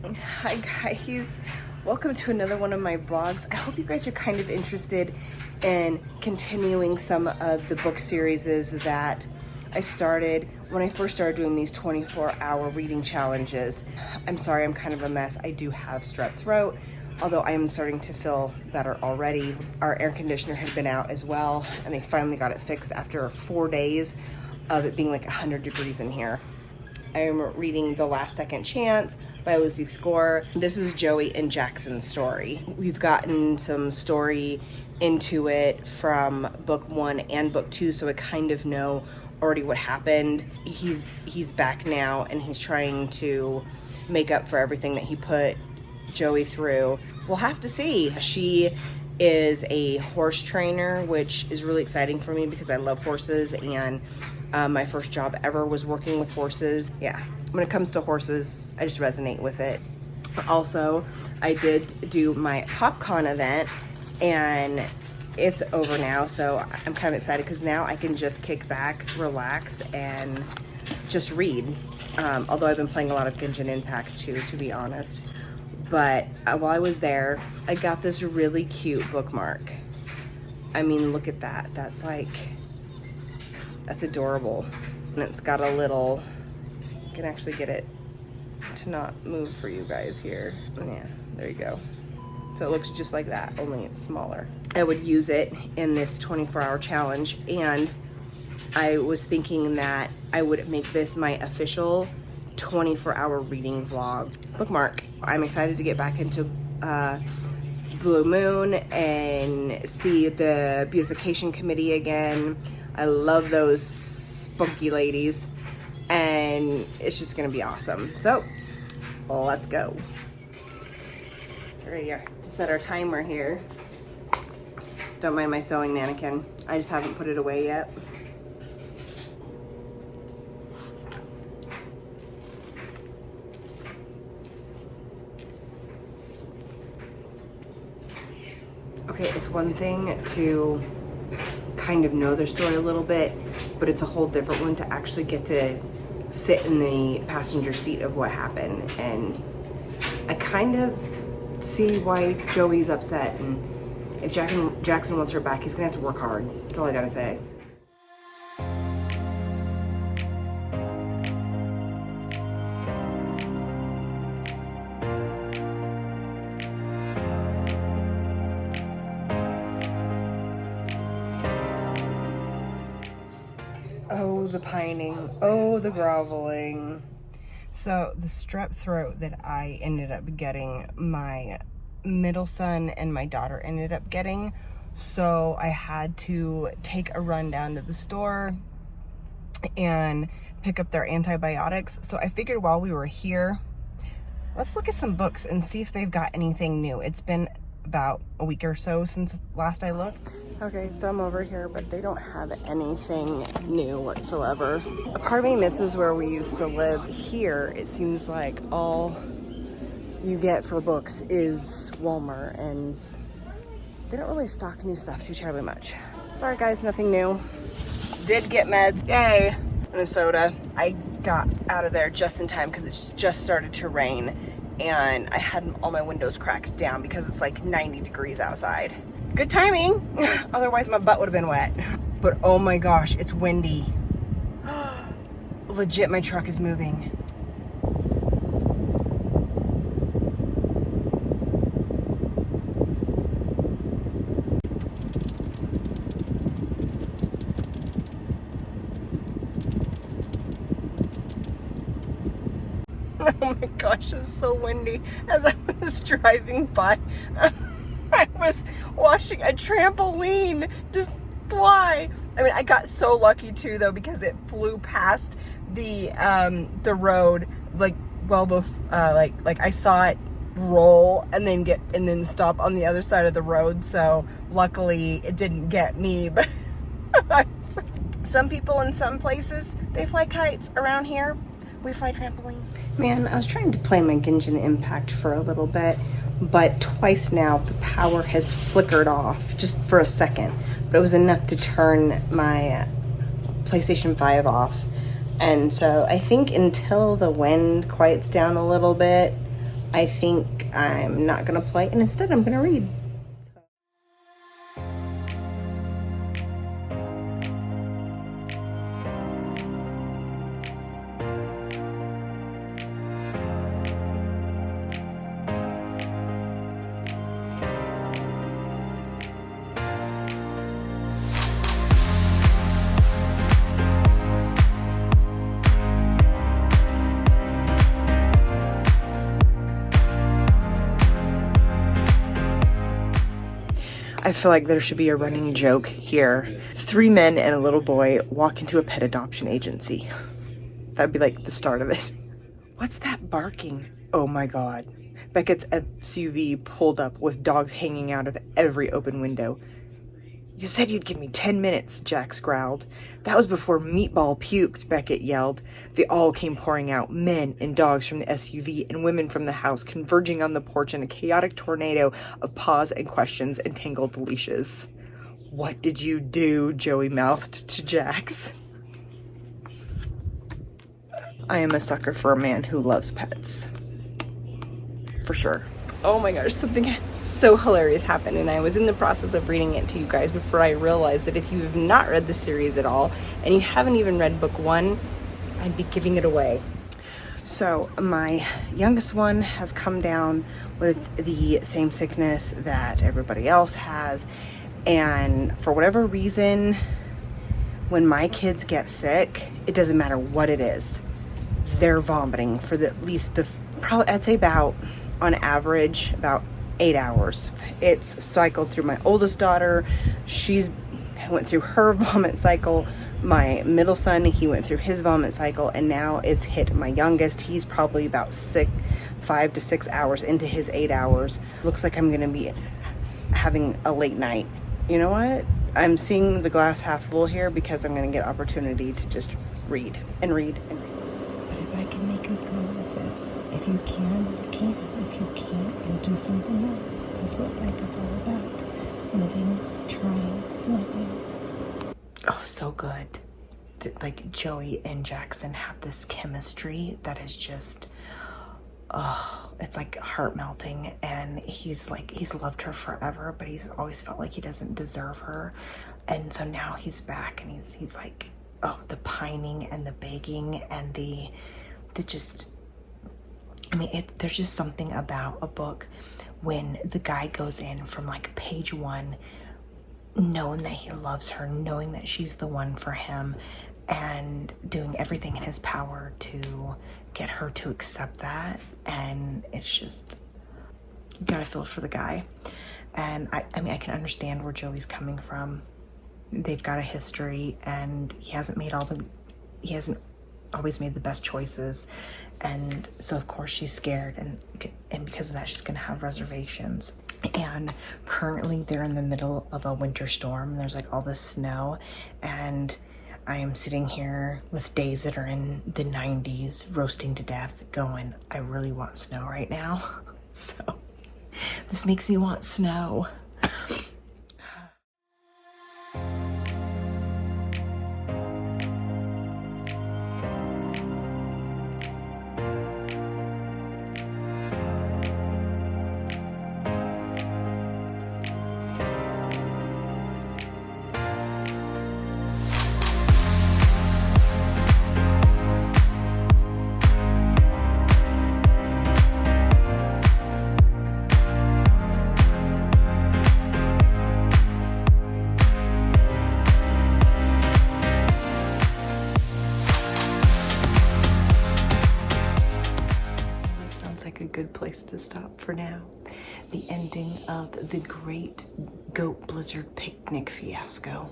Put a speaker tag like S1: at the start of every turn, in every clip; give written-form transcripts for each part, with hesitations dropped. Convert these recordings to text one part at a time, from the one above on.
S1: Hi guys, welcome to another one of my vlogs. I hope you guys are kind of interested in continuing some of the book series that I started when I first started doing these 24-hour reading challenges. I'm sorry, I'm kind of a mess. I do have strep throat, although I am starting to feel better already. Our air conditioner had been out as well, and they finally got it fixed after 4 days of it being like 100 degrees in here. I am reading The Last Second Chance by Lucy Score. This is Joey and Jackson's story. We've gotten some story into it from book 1 and book 2, so I kind of know already what happened. He's back now, and he's trying to make up for everything that he put Joey through. We'll have to see. She is a horse trainer, which is really exciting for me because I love horses, and my first job ever was working with horses. Yeah, when it comes to horses, I just resonate with it. Also, I did do my PopCon event, and it's over now, so I'm kind of excited because now I can just kick back, relax, and just read. Although I've been playing a lot of Genshin Impact too, to be honest. But while I was there, I got this really cute bookmark. I mean, look at that. That's adorable. And it's got a little, I can actually get it to not move for you guys here. Yeah, there you go. So it looks just like that, only it's smaller. I would use it in this 24-hour challenge, and I was thinking that I would make this my official 24-hour reading vlog bookmark. I'm excited to get back into Blue Moon and see the beautification committee again. I love those spunky ladies, and it's just gonna be awesome. So let's go. Ready to set our timer here. Don't mind my sewing mannequin. I just haven't put it away yet. Okay, it's one thing to kind of know their story a little bit, but it's a whole different one to actually get to sit in the passenger seat of what happened. And I kind of see why Joey's upset, and if Jackson wants her back, he's gonna have to work hard. That's all I gotta say. Oh, the pining. Oh, the groveling. So the strep throat that I ended up getting, my middle son and my daughter ended up getting. So I had to take a run down to the store and pick up their antibiotics. So I figured while we were here, let's look at some books and see if they've got anything new. It's been about a week or so since last I looked. Okay, so I'm over here, but they don't have anything new whatsoever. A part of me misses where we used to live. Here, it seems like all you get for books is Walmart, and they don't really stock new stuff too terribly much. Sorry guys, nothing new. Did get meds, yay, and a soda. I got out of there just in time because it just started to rain, and I had all my windows cracked down because it's like 90 degrees outside. Good timing, otherwise my butt would have been wet. But oh my gosh, it's windy. Legit, my truck is moving. Oh my gosh, it's so windy. As I was driving by, I was watching a trampoline just fly. I mean, I got so lucky too, though, because it flew past the road, like well before, like I saw it roll and then stop on the other side of the road. So luckily, it didn't get me. But some people in some places, they fly kites. Around here, we fly trampolines. Man, I was trying to play my Genshin Impact for a little bit, but twice now the power has flickered off just for a second, but it was enough to turn my PlayStation 5 off. And so I think until the wind quiets down a little bit, I think I'm not gonna play, and instead I'm gonna read. I feel like there should be a running joke here. 3 men and a little boy walk into a pet adoption agency. That'd be like the start of it. What's that barking? Oh my God. Beckett's SUV pulled up with dogs hanging out of every open window. You said you'd give me 10 minutes, Jax growled. That was before Meatball puked, Beckett yelled. They all came pouring out, men and dogs from the SUV and women from the house, converging on the porch in a chaotic tornado of paws and questions and tangled leashes. What did you do? Joey mouthed to Jax. I am a sucker for a man who loves pets. For sure. Oh my gosh, something so hilarious happened, and I was in the process of reading it to you guys before I realized that if you have not read the series at all, and you haven't even read book 1, I'd be giving it away. So my youngest one has come down with the same sickness that everybody else has, and for whatever reason, when my kids get sick, it doesn't matter what it is, they're vomiting for at least probably, I'd say about, on average, about 8 hours. It's cycled through my oldest daughter. She's went through her vomit cycle. My middle son, he went through his vomit cycle, and now it's hit my youngest. He's probably about 5 to 6 hours into his 8 hours. Looks like I'm gonna be having a late night. You know what? I'm seeing the glass half full here because I'm gonna get opportunity to just read and read and read.
S2: But if I can make a go of this, if you can, you can. If you can't, you'll do something else. That's what life is all about. Living, trying, loving.
S1: Oh, so good. Like Joey and Jackson have this chemistry that is just, oh, it's like heart melting. And he's loved her forever, but he's always felt like he doesn't deserve her. And so now he's back, and he's like, oh, the pining and the begging and the just, I mean, there's just something about a book when the guy goes in from like page 1 knowing that he loves her, knowing that she's the one for him, and doing everything in his power to get her to accept that. And it's just, you gotta feel for the guy. And I mean, I can understand where Joey's coming from. They've got a history, and he hasn't always made the best choices. And so of course she's scared, and because of that she's gonna have reservations. And currently they're in the middle of a winter storm. There's like all this snow, and I am sitting here with days that are in the 90s, roasting to death, going, I really want snow right now. So this makes me want snow. A good place to stop for now. The ending of the Great Goat Blizzard Picnic Fiasco.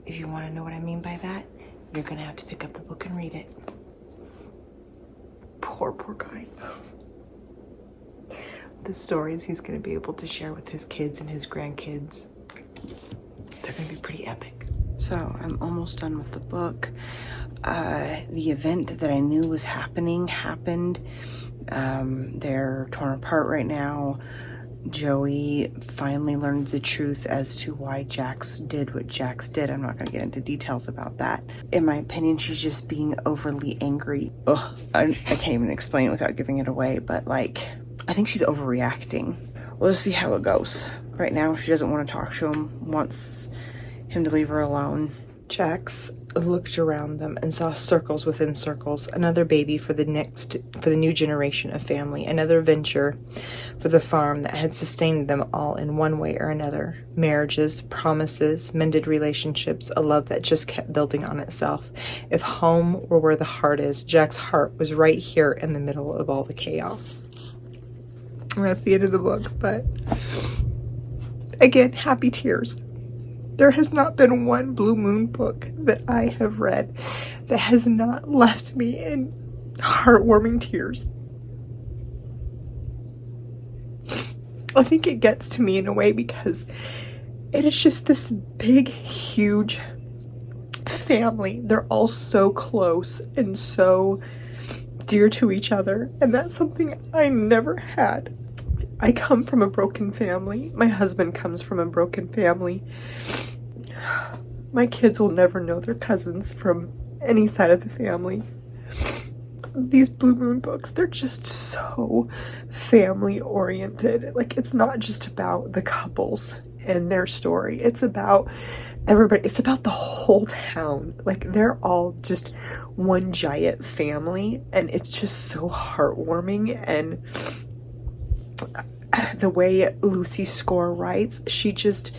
S1: If you want to know what I mean by that, you're gonna have to pick up the book and read it. Poor guy. The stories he's gonna be able to share with his kids and his grandkids, they're gonna be pretty epic. So I'm almost done with the book. The event that I knew was happened. They're torn apart right now. Joey finally learned the truth as to why Jax did what Jax did. I'm not going to get into details about that. In my opinion, she's just being overly angry. Ugh, I can't even explain it without giving it away, but like, I think she's overreacting. We'll see how it goes. Right now, she doesn't want to talk to him, wants him to leave her alone. Jax looked around them and saw circles within circles, another baby for the new generation of family, another venture for the farm that had sustained them all in one way or another. Marriages, promises, mended relationships, a love that just kept building on itself. If home were where the heart is, Jack's heart was right here in the middle of all the chaos. And that's the end of the book, but again, happy tears. There has not been one Blue Moon book that I have read that has not left me in heartwarming tears. I think it gets to me in a way because it is just this big, huge family. They're all so close and so dear to each other, and that's something I never had. I come from a broken family. My husband comes from a broken family. My kids will never know their cousins from any side of the family. These Blue Moon books, they're just so family oriented. Like, it's not just about the couples and their story. It's about everybody. It's about the whole town. Like, they're all just one giant family, and it's just so heartwarming. And the way Lucy Score writes, she just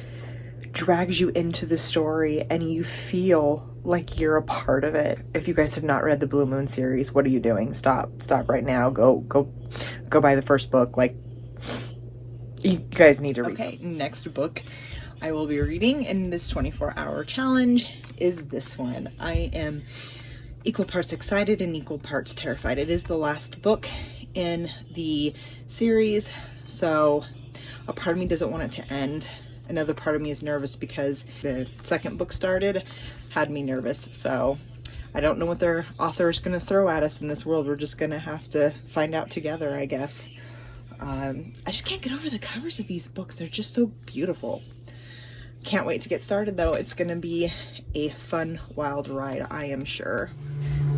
S1: drags you into the story and you feel like you're a part of it. If you guys have not read the Blue Moon series, what are you doing? Stop right now. Go buy the first book. Like, you guys need to read. Okay, next book I will be reading in this 24-hour challenge is this one. I am equal parts excited and equal parts terrified. It is the last book in the series, so a part of me doesn't want it to end. Another part of me is nervous because the second book started, had me nervous. So I don't know what their author is going to throw at us in this world. We're just going to have to find out together, I guess. I just can't get over the covers of these books. They're just so beautiful. Can't wait to get started though. It's going to be a fun, wild ride, I am sure.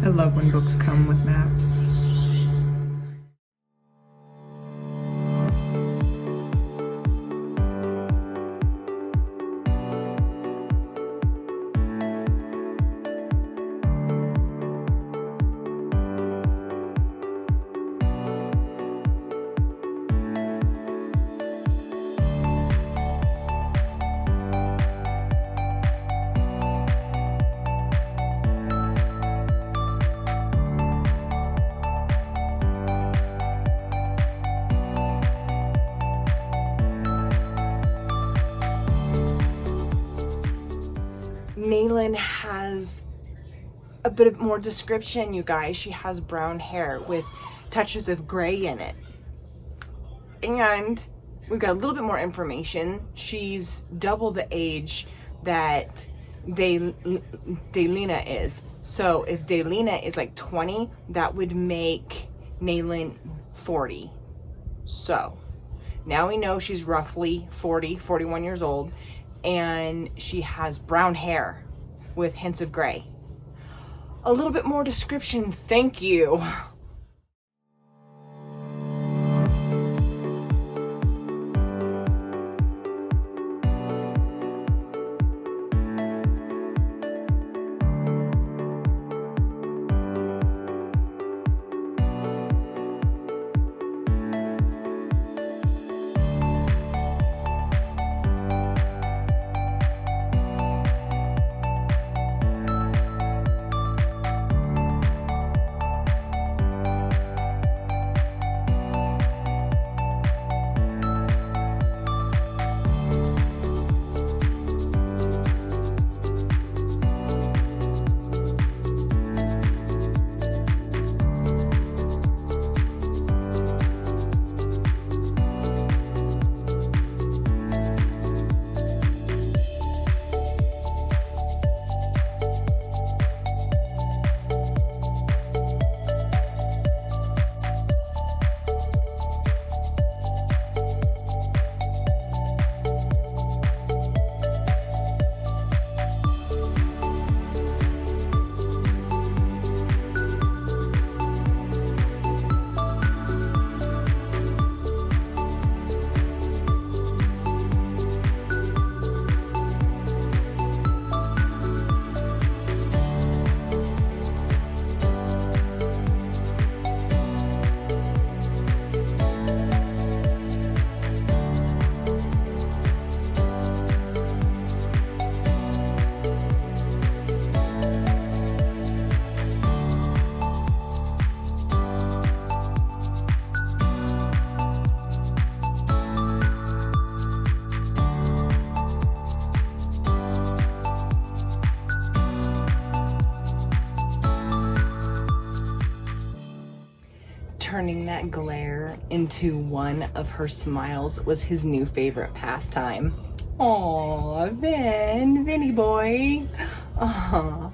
S1: I love when books come with maps. Naylin has a bit of more description, you guys. She has brown hair with touches of gray in it. And we've got a little bit more information. She's double the age that Delina is. So if Delina is like 20, that would make Naylin 40. So now we know she's roughly 40, 41 years old. And she has brown hair with hints of gray. A little bit more description, thank you.
S3: turning that glare into one of her smiles was his new favorite pastime. Aw, Vinny boy. Aw.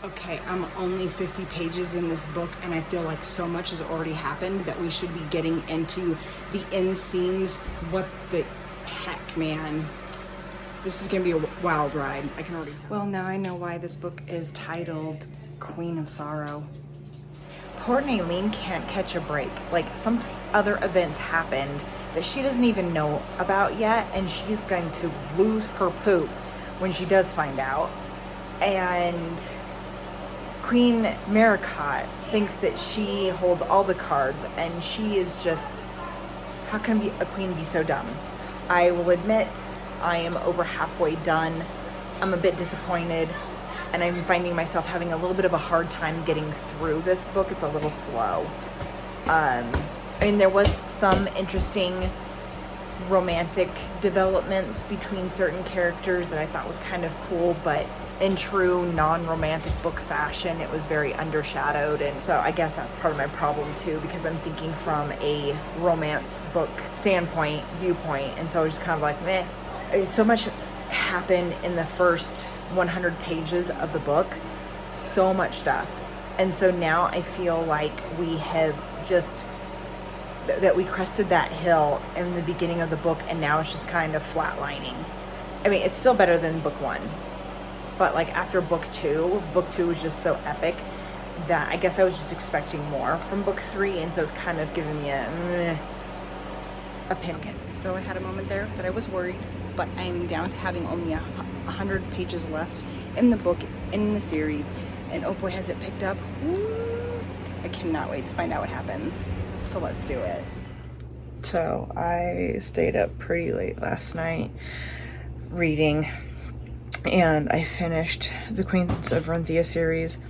S1: Okay, I'm only 50 pages in this book, and I feel like so much has already happened that we should be getting into the end scenes. What the heck, man? This is gonna be a wild ride. I can already tell. Well, now I know why this book is titled Queen of Sorrow. Poor Nalene can't catch a break. Like, some other events happened that she doesn't even know about yet, and she's going to lose her poop when she does find out. And Queen Maricot thinks that she holds all the cards, and she is just, how can a queen be so dumb? I will admit, I am over halfway done. I'm a bit disappointed, and I'm finding myself having a little bit of a hard time getting through this book. It's a little slow. I mean, there was some interesting romantic developments between certain characters that I thought was kind of cool, but in true non-romantic book fashion, it was very undershadowed. And so I guess that's part of my problem too, because I'm thinking from a romance book viewpoint, and so I was just kind of like, meh. So much has happened in the first 100 pages of the book, so much stuff. And so now I feel like we have just, that we crested that hill in the beginning of the book, and now it's just kind of flatlining. I mean, it's still better than book one, but like after book two was just so epic that I guess I was just expecting more from book three, and so it's kind of giving me a opinion. Okay, so I had a moment there that I was worried, but I'm down to having only 100 pages left in the book, in the series, and oh boy, has it picked up. Woo! I cannot wait to find out what happens. So let's do it. So I stayed up pretty late last night reading, and I finished the Queens of Ruthenia series.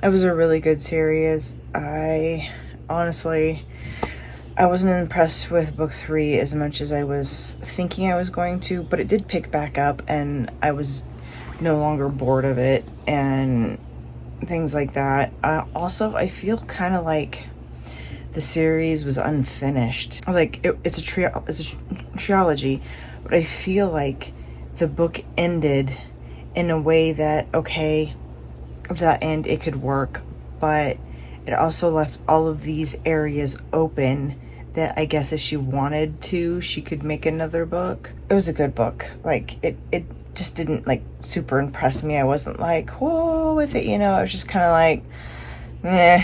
S1: It was a really good series. I wasn't impressed with book three as much as I was thinking I was going to, but it did pick back up, and I was no longer bored of it and things like that. Also, I feel kind of like the series was unfinished. I was like, it's a trilogy, but I feel like the book ended in a way that, okay, that end, it could work, but it also left all of these areas open that I guess if she wanted to, she could make another book. It was a good book. Like, it just didn't like super impress me. I wasn't like, whoa with it, you know. I was just kind of like, meh.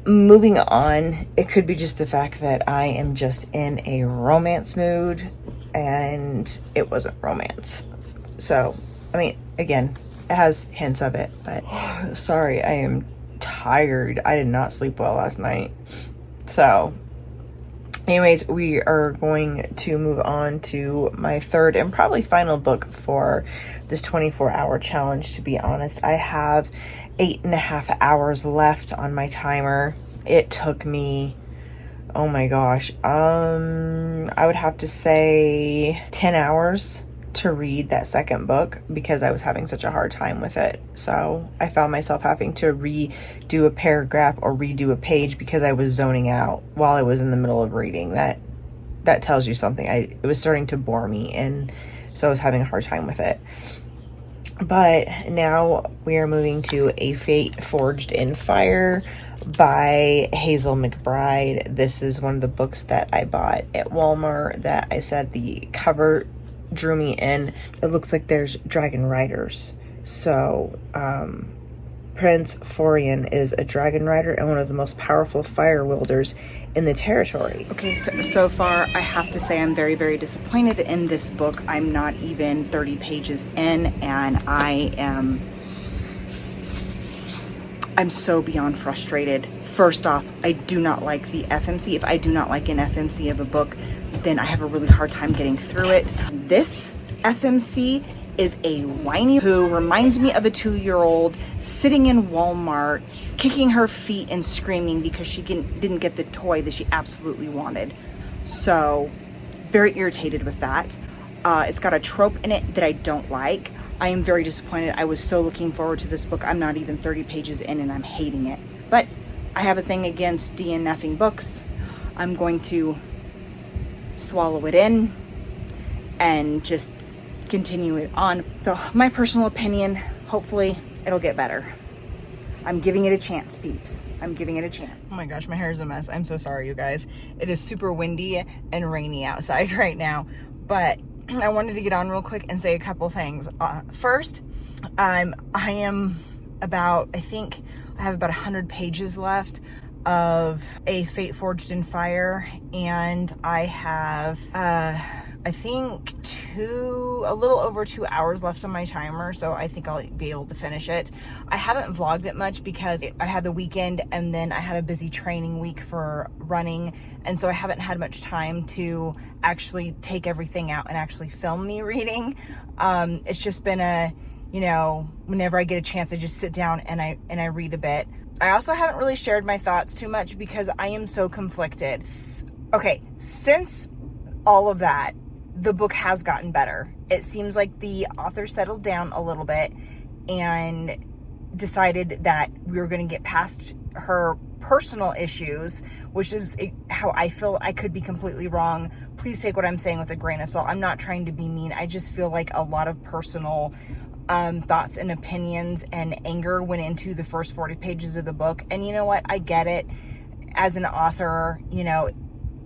S1: Moving on, it could be just the fact that I am just in a romance mood, and it wasn't romance. So, I mean, again, it has hints of it, but sorry, I am tired. I did not sleep well last night. So, anyways, we are going to move on to my third and probably final book for this 24-hour challenge. To be honest, I have 8.5 hours left on my timer. It took me, oh my gosh, I would have to say 10 hours to read that second book because I was having such a hard time with it. So I found myself having to redo a paragraph or redo a page because I was zoning out while I was in the middle of reading. That tells you something. It was starting to bore me, and so I was having a hard time with it. But now we are moving to A Fate Forged in Fire by Hazel McBride. This is one of the books that I bought at Walmart that I said the cover drew me in. It looks like there's dragon riders. So, Prince Florian is a dragon rider and one of the most powerful fire wielders in the territory. Okay, so far I have to say I'm very, very disappointed in this book. I'm not even 30 pages in, and I'm so beyond frustrated. First off, I do not like the FMC. If I do not like an FMC of a book, then I have a really hard time getting through it. This FMC is a whiny who reminds me of a 2-year-old sitting in Walmart, kicking her feet and screaming because she didn't get the toy that she absolutely wanted. So, very irritated with that. It's got a trope in it that I don't like. I am very disappointed. I was so looking forward to this book. I'm not even 30 pages in and I'm hating it. But I have a thing against DNFing books. I'm going to swallow it in and just continue it on. So my personal opinion, hopefully it'll get better. I'm giving it a chance, peeps. I'm giving it a chance.
S3: Oh my gosh, my hair is a mess. I'm so sorry, you guys. It is super windy and rainy outside right now, but I wanted to get on real quick and say a couple things. First, I am about, I think I have about 100 pages left of A Fate Forged in Fire, and I have, I think a little over 2 hours left on my timer, so I think I'll be able to finish it. I haven't vlogged it much because I had the weekend and then I had a busy training week for running, and so I haven't had much time to actually take everything out and actually film me reading. It's just been whenever I get a chance, I just sit down and I read a bit. I also haven't really shared my thoughts too much because I am so conflicted. Okay, since all of that, the book has gotten better. It seems like the author settled down a little bit and decided that we were going to get past her personal issues, which is how I feel. I could be completely wrong. Please take what I'm saying with a grain of salt. I'm not trying to be mean. I just feel like a lot of personal thoughts and opinions and anger went into the first 40 pages of the book. And you know what? I get it. As an author,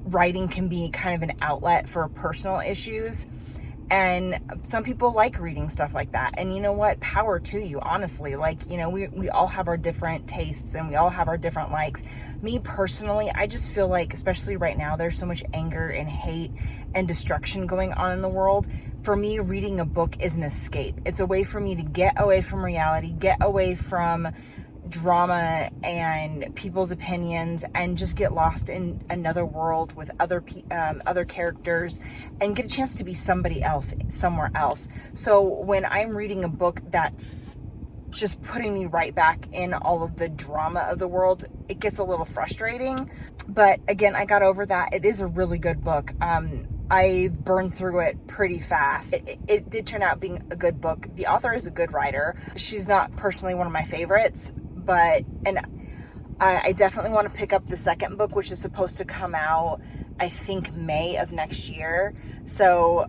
S3: writing can be kind of an outlet for personal issues, and some people like reading stuff like that, and you know what, power to you, honestly. We all have our different tastes and we all have our different likes. Me personally, I just feel like, especially right now, there's so much anger and hate and destruction going on in the world. For me, reading a book is an escape. It's a way for me to get away from reality, get away from drama and people's opinions, and just get lost in another world with other characters and get a chance to be somebody else somewhere else. So when I'm reading a book that's just putting me right back in all of the drama of the world, it gets a little frustrating. But again, I got over that. It is a really good book. I burned through it pretty fast. It did turn out being a good book. The author is a good writer. She's not personally one of my favorites, and I definitely want to pick up the second book, which is supposed to come out, I think, May of next year. So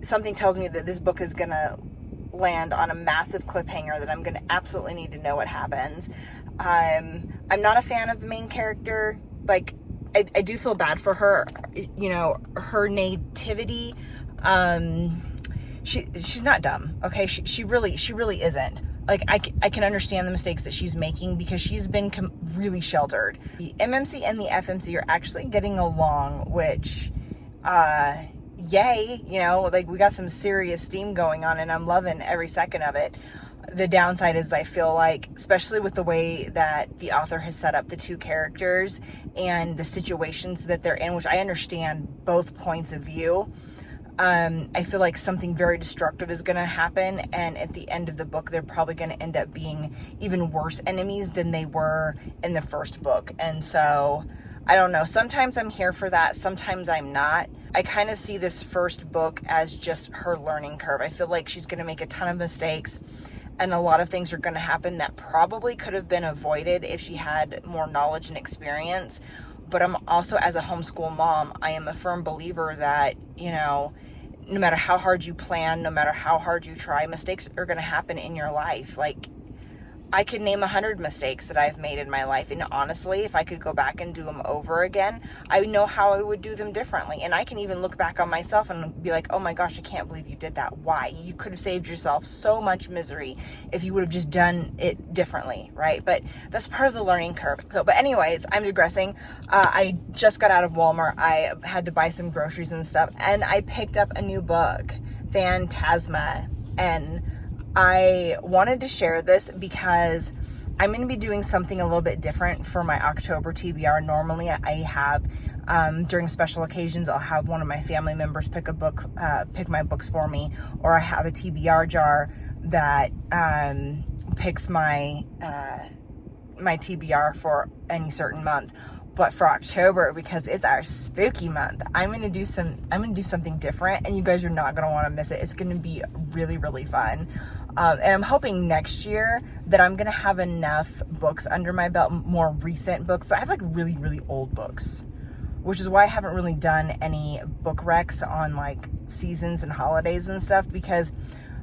S3: something tells me that this book is going to land on a massive cliffhanger that I'm going to absolutely need to know what happens. I'm not a fan of the main character. I do feel bad for her, her nativity. She's not dumb, okay? She really isn't. I can understand the mistakes that she's making because she's been really sheltered. The MMC and the FMC are actually getting along, which, yay, we got some serious steam going on and I'm loving every second of it. The downside is, I feel like, especially with the way that the author has set up the two characters and the situations that they're in, which I understand both points of view, I feel like something very destructive is going to happen, and at the end of the book, they're probably going to end up being even worse enemies than they were in the first book. And so, I don't know. Sometimes I'm here for that. Sometimes I'm not. I kind of see this first book as just her learning curve. I feel like she's going to make a ton of mistakes, and a lot of things are going to happen that probably could have been avoided if she had more knowledge and experience. But I'm also, as a homeschool mom, I am a firm believer that, no matter how hard you plan, no matter how hard you try, mistakes are going to happen in your life. I could name 100 mistakes that I've made in my life, and honestly, if I could go back and do them over again, I would know how I would do them differently. And I can even look back on myself and be like, oh my gosh, I can't believe you did that. Why? You could have saved yourself so much misery if you would have just done it differently, right? But that's part of the learning curve. But anyways, I'm digressing. I just got out of Walmart. I had to buy some groceries and stuff, and I picked up a new book, Phantasma, and I wanted to share this because I'm going to be doing something a little bit different for my October TBR. Normally I have During special occasions, I'll have one of my family members pick my books for me, or I have a TBR jar that picks my my TBR for any certain month. But for October, because it's our spooky month, I'm gonna do something different, and you guys are not gonna want to miss it. It's gonna be really, really fun. And I'm hoping next year that I'm gonna have enough books under my belt, more recent books. I have like really, really old books, which is why I haven't really done any book recs on like seasons and holidays and stuff, because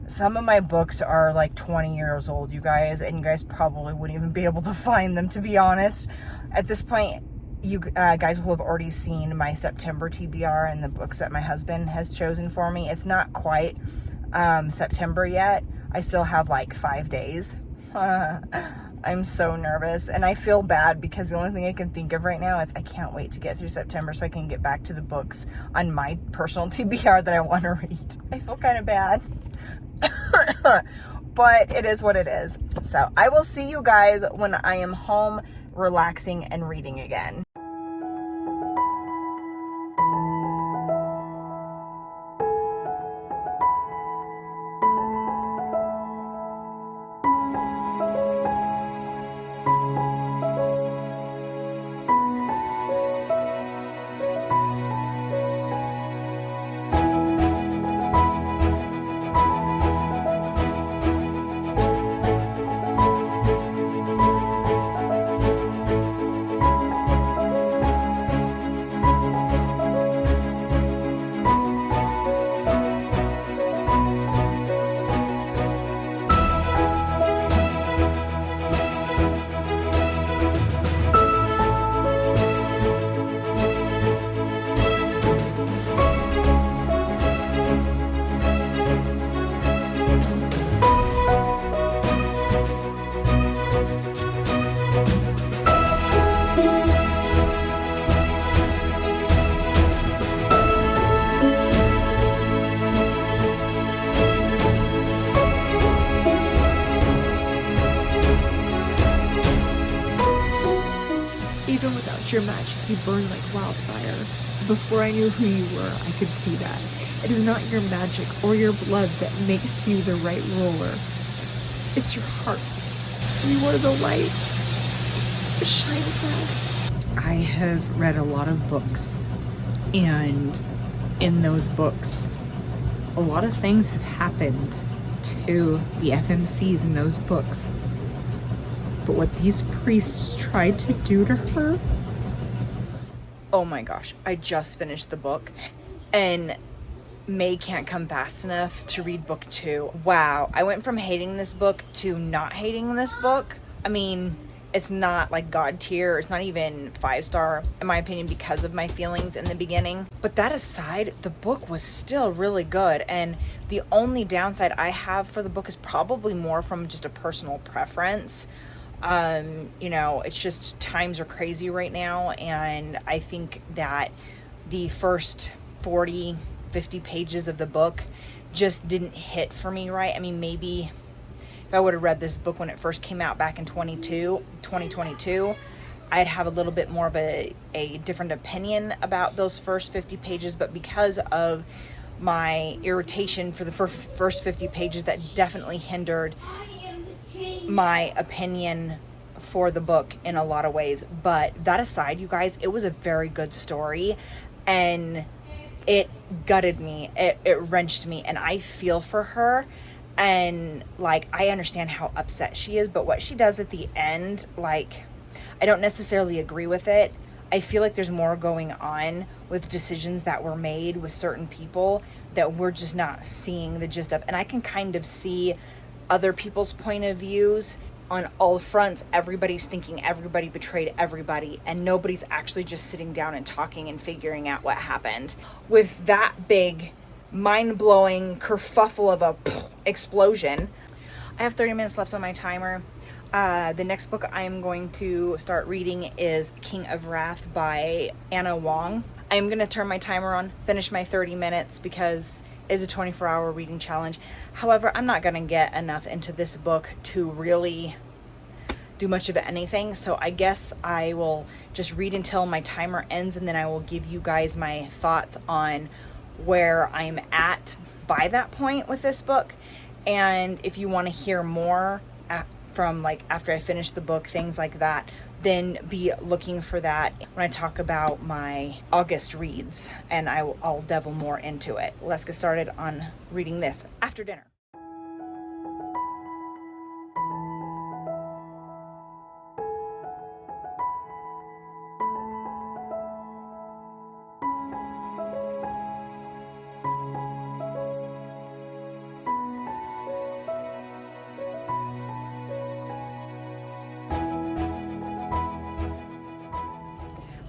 S3: some of my books are like 20 years old, you guys, and you guys probably wouldn't even be able to find them, to be honest. At this point, you guys will have already seen my September TBR and the books that my husband has chosen for me. It's not quite September yet. I still have like 5 days. I'm so nervous, and I feel bad because the only thing I can think of right now is I can't wait to get through September so I can get back to the books on my personal TBR that I want to read. I feel kind of bad. But it is what it is. So I will see you guys when I am home relaxing and reading again.
S4: Even without your magic, you burn like wildfire. Before I knew who you were, I could see that. It is not your magic or your blood that makes you the right ruler. It's your heart. You are the light. Shine fast.
S5: I have read a lot of books, and in those books, a lot of things have happened to the FMCs in those books. But what these priests tried to do to her...
S3: Oh my gosh, I just finished the book, and May can't come fast enough to read book 2. Wow, I went from hating this book to not hating this book. I mean, it's not like God tier, it's not even 5-star in my opinion because of my feelings in the beginning. But that aside, the book was still really good, and the only downside I have for the book is probably more from just a personal preference. You know, it's just times are crazy right now, and I think that the first 40, 50 pages of the book just didn't hit for me right. I mean, maybe if I would have read this book when it first came out back in 2022, I'd have a little bit more of a different opinion about those first 50 pages, but because of my irritation for the first 50 pages, that definitely hindered my opinion for the book in a lot of ways. But that aside, you guys, it was a very good story, and it gutted me, it wrenched me, and I feel for her, and like I understand how upset she is, but what she does at the end, like, I don't necessarily agree with it. I feel like there's more going on with decisions that were made with certain people that we're just not seeing the gist of, and I can kind of see other people's point of views on all fronts. Everybody's thinking everybody betrayed everybody, and nobody's actually just sitting down and talking and figuring out what happened. With that big, mind-blowing kerfuffle of a explosion. I have 30 minutes left on my timer. The next book I'm going to start reading is King of Wrath by Anna Wong. I'm going to turn my timer on, finish my 30 minutes because it's a 24-hour reading challenge. However, I'm not going to get enough into this book to really do much of anything. So I guess I will just read until my timer ends, and then I will give you guys my thoughts on where I'm at by that point with this book. And if you want to hear more from like after I finish the book, things like that, then be looking for that when I talk about my August reads, and I'll delve more into it. Let's get started on reading this after dinner.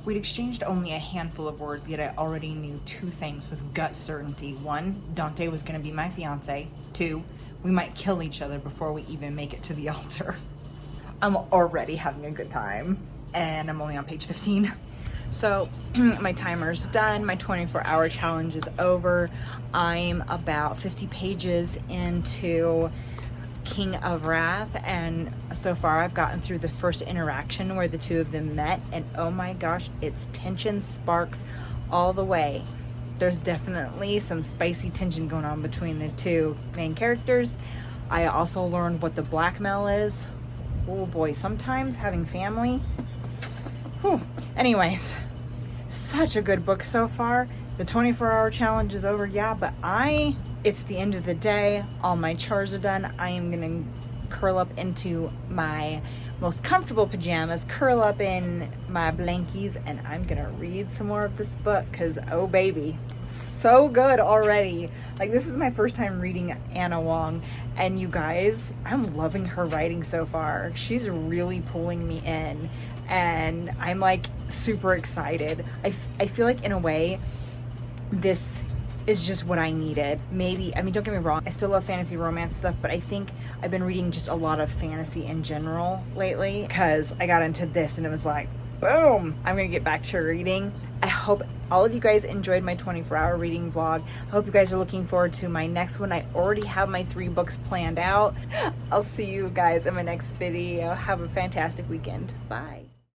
S3: We'd exchanged only a handful of words, yet I already knew two things with gut certainty. One, Dante was going to be my fiance. Two, we might kill each other before we even make it to the altar. I'm already having a good time, and I'm only on page 15. So my timer's done. My 24-hour challenge is over. I'm about 50 pages into King of Wrath, and so far I've gotten through the first interaction where the two of them met, and oh my gosh, it's tension sparks all the way. There's definitely some spicy tension going on between the two main characters. I also learned what the blackmail is. Oh boy, sometimes having family. Whew. Anyways, such a good book so far. The 24-hour challenge is over, yeah, but it's the end of the day. All my chores are done. I am gonna curl up into my most comfortable pajamas, curl up in my blankies, and I'm gonna read some more of this book, because oh baby, so good already. Like, this is my first time reading Ana Huang, and you guys, I'm loving her writing so far. She's really pulling me in, and I'm like super excited. I feel like in a way this is just what I needed. Maybe, I mean, don't get me wrong, I still love fantasy romance stuff, but I think I've been reading just a lot of fantasy in general lately, because I got into this and it was like, boom, I'm gonna get back to reading. I hope all of you guys enjoyed my 24-hour reading vlog. I hope you guys are looking forward to my next one. I already have my 3 books planned out. I'll see you guys in my next video. Have a fantastic weekend. Bye.